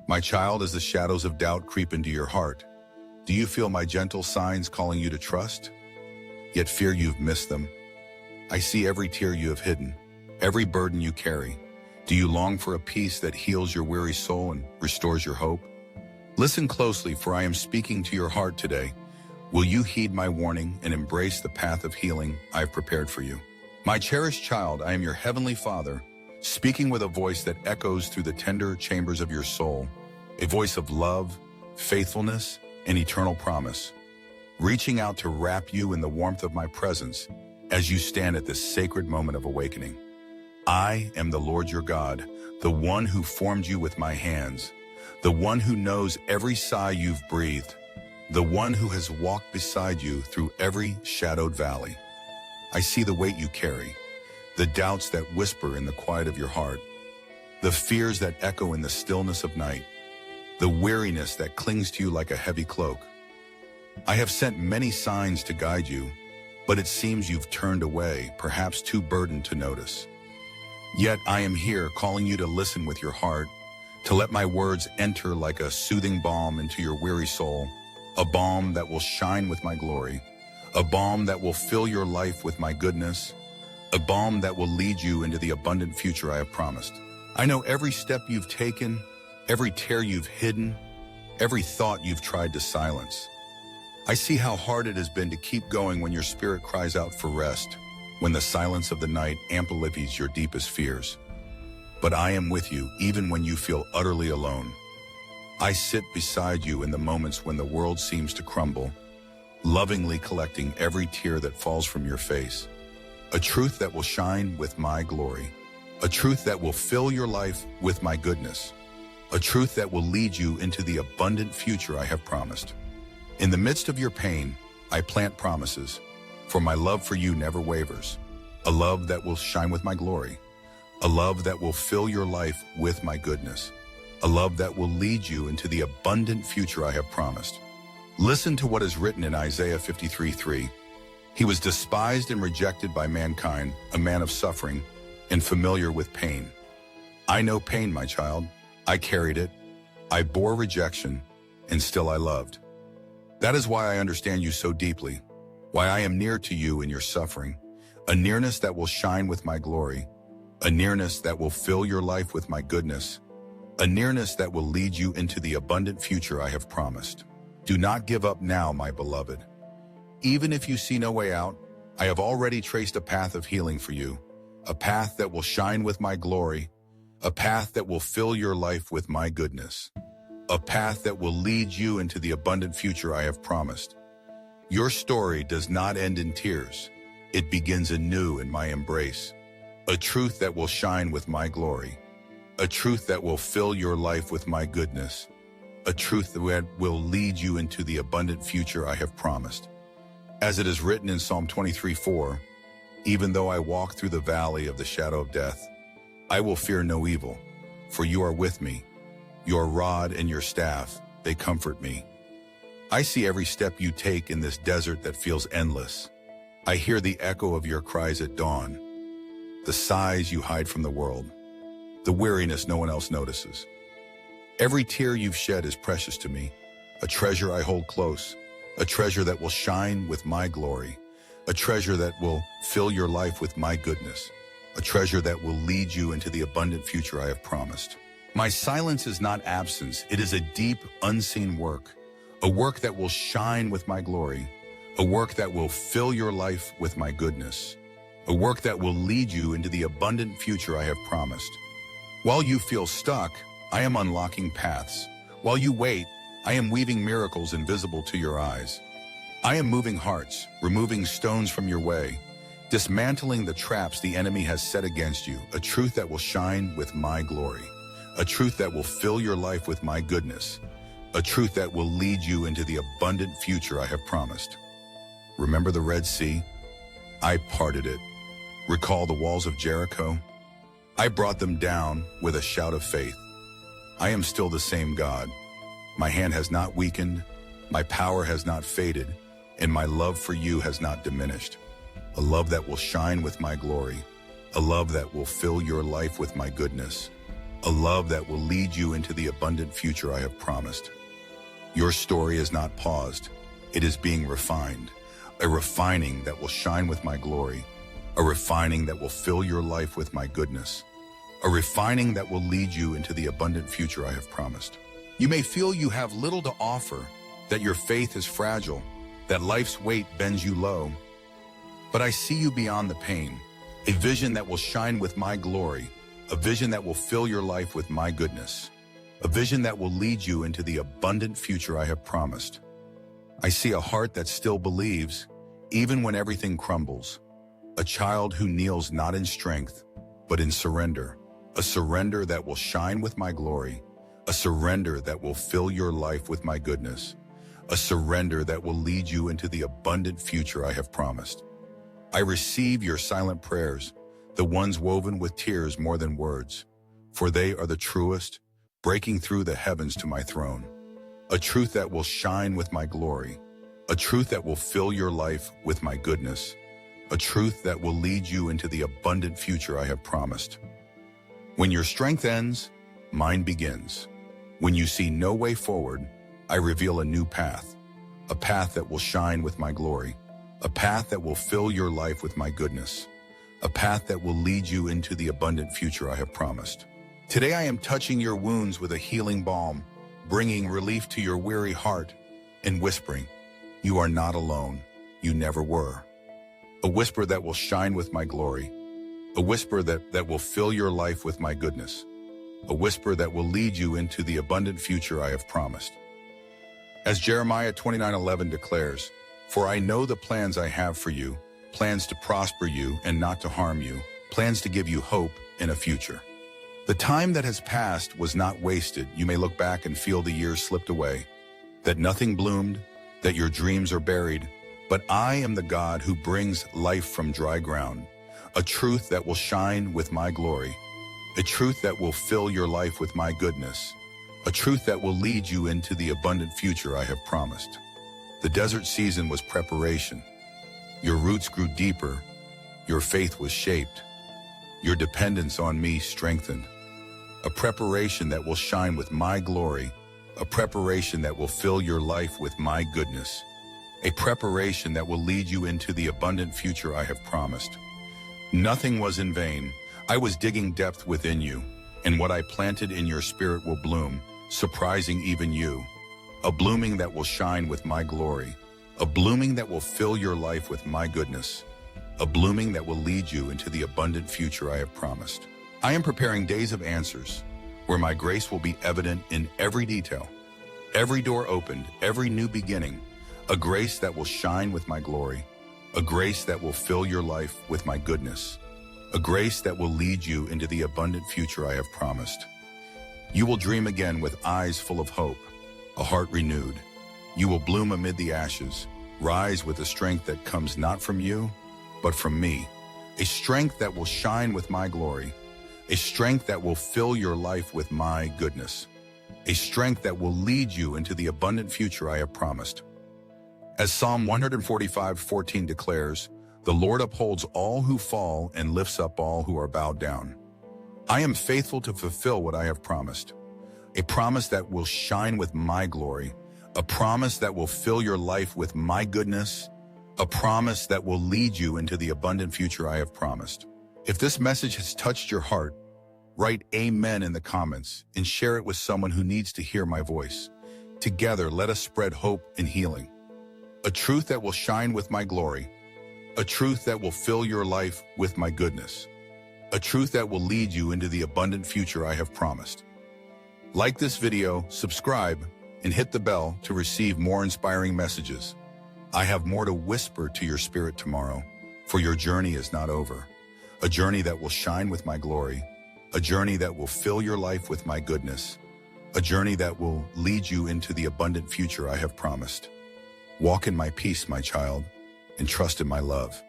My child, as the shadows of doubt creep into your heart, do you feel my gentle signs calling you to trust? Yet fear you've missed them. I see every tear you have hidden, every burden you carry. Do you long for a peace that heals your weary soul and restores your hope? Listen closely, for I am speaking to your heart today. Will you heed my warning and embrace the path of healing I've prepared for you? My cherished child, I am your heavenly Father, speaking with a voice that echoes through the tender chambers of your soul, a voice of love, faithfulness, and eternal promise, reaching out to wrap you in the warmth of my presence as you stand at this sacred moment of awakening. I am the Lord your God, the one who formed you with my hands, the one who knows every sigh you've breathed, the one who has walked beside you through every shadowed valley. I see the weight you carry, the doubts that whisper in the quiet of your heart, the fears that echo in the stillness of night, the weariness that clings to you like a heavy cloak. I have sent many signs to guide you, but it seems you've turned away, perhaps too burdened to notice. Yet I am here calling you to listen with your heart, to let my words enter like a soothing balm into your weary soul, a balm that will shine with my glory, a balm that will fill your life with my goodness, a balm that will lead you into the abundant future I have promised. I know every step you've taken, every tear you've hidden, every thought you've tried to silence. I see how hard it has been to keep going when your spirit cries out for rest, when the silence of the night amplifies your deepest fears. But I am with you even when you feel utterly alone. I sit beside you in the moments when the world seems to crumble, lovingly collecting every tear that falls from your face. A truth that will shine with my glory. A truth that will fill your life with my goodness. A truth that will lead you into the abundant future I have promised. In the midst of your pain, I plant promises, for my love for you never wavers. A love that will shine with my glory. A love that will fill your life with my goodness. A love that will lead you into the abundant future I have promised. Listen to what is written in Isaiah 53:3. He was despised and rejected by mankind, a man of suffering, and familiar with pain. I know pain, my child. I carried it. I bore rejection, and still I loved. That is why I understand you so deeply, why I am near to you in your suffering, a nearness that will shine with my glory, a nearness that will fill your life with my goodness, a nearness that will lead you into the abundant future I have promised. Do not give up now, my beloved. Even if you see no way out, I have already traced a path of healing for you, a path that will shine with my glory, a path that will fill your life with my goodness, a path that will lead you into the abundant future I have promised. Your story does not end in tears. It begins anew in my embrace, a truth that will shine with my glory, a truth that will fill your life with my goodness, a truth that will lead you into the abundant future I have promised. As it is written in Psalm 23:4, even though I walk through the valley of the shadow of death, I will fear no evil, for you are with me. Your rod and your staff, they comfort me. I see every step you take in this desert that feels endless. I hear the echo of your cries at dawn, the sighs you hide from the world, the weariness no one else notices. Every tear you've shed is precious to me, a treasure I hold close, a treasure that will shine with my glory, a treasure that will fill your life with my goodness, a treasure that will lead you into the abundant future I have promised. My silence is not absence, it is a deep, unseen work, a work that will shine with my glory, a work that will fill your life with my goodness, a work that will lead you into the abundant future I have promised. While you feel stuck, I am unlocking paths. While you wait, I am weaving miracles invisible to your eyes. I am moving hearts, removing stones from your way, dismantling the traps the enemy has set against you, a truth that will shine with my glory, a truth that will fill your life with my goodness, a truth that will lead you into the abundant future I have promised. Remember the Red Sea? I parted it. Recall the walls of Jericho? I brought them down with a shout of faith. I am still the same God. My hand has not weakened, my power has not faded, and my love for you has not diminished. A love that will shine with my glory, a love that will fill your life with my goodness, a love that will lead you into the abundant future I have promised. Your story is not paused. It is being refined, a refining that will shine with my glory, a refining that will fill your life with my goodness, a refining that will lead you into the abundant future I have promised. You may feel you have little to offer, that your faith is fragile, that life's weight bends you low. But I see you beyond the pain, a vision that will shine with my glory, a vision that will fill your life with my goodness, a vision that will lead you into the abundant future I have promised. I see a heart that still believes, even when everything crumbles, a child who kneels not in strength, but in surrender, a surrender that will shine with my glory, a surrender that will fill your life with my goodness, a surrender that will lead you into the abundant future I have promised. I receive your silent prayers, the ones woven with tears more than words, for they are the truest, breaking through the heavens to my throne. A truth that will shine with my glory, a truth that will fill your life with my goodness, a truth that will lead you into the abundant future I have promised. When your strength ends, mine begins. When you see no way forward, I reveal a new path, a path that will shine with my glory, a path that will fill your life with my goodness, a path that will lead you into the abundant future I have promised. Today I am touching your wounds with a healing balm, bringing relief to your weary heart and whispering, you are not alone, you never were. A whisper that will shine with my glory, a whisper that will fill your life with my goodness, a whisper that will lead you into the abundant future I have promised. As Jeremiah 29:11 declares, for I know the plans I have for you, plans to prosper you and not to harm you, plans to give you hope and a future. The time that has passed was not wasted. You may look back and feel the years slipped away, that nothing bloomed, that your dreams are buried, but I am the God who brings life from dry ground, a truth that will shine with my glory, a truth that will fill your life with my goodness, a truth that will lead you into the abundant future I have promised. The desert season was preparation. Your roots grew deeper, your faith was shaped, your dependence on me strengthened. A preparation that will shine with my glory, a preparation that will fill your life with my goodness, a preparation that will lead you into the abundant future I have promised. Nothing was in vain. I was digging depth within you, and what I planted in your spirit will bloom, surprising even you. A blooming that will shine with my glory, a blooming that will fill your life with my goodness, a blooming that will lead you into the abundant future I have promised. I am preparing days of answers, where my grace will be evident in every detail, every door opened, every new beginning, a grace that will shine with my glory, a grace that will fill your life with my goodness, a grace that will lead you into the abundant future I have promised. You will dream again with eyes full of hope, a heart renewed. You will bloom amid the ashes, rise with a strength that comes not from you, but from me, a strength that will shine with my glory, a strength that will fill your life with my goodness, a strength that will lead you into the abundant future I have promised. As Psalm 145:14 declares, the Lord upholds all who fall and lifts up all who are bowed down. I am faithful to fulfill what I have promised, a promise that will shine with my glory, a promise that will fill your life with my goodness, a promise that will lead you into the abundant future I have promised. If this message has touched your heart, write amen in the comments and share it with someone who needs to hear my voice. Together, let us spread hope and healing. A truth that will shine with my glory, a truth that will fill your life with my goodness, a truth that will lead you into the abundant future I have promised. Like this video, subscribe, and hit the bell to receive more inspiring messages. I have more to whisper to your spirit tomorrow, for your journey is not over. A journey that will shine with my glory, a journey that will fill your life with my goodness, a journey that will lead you into the abundant future I have promised. Walk in my peace, my child, and trust in my love.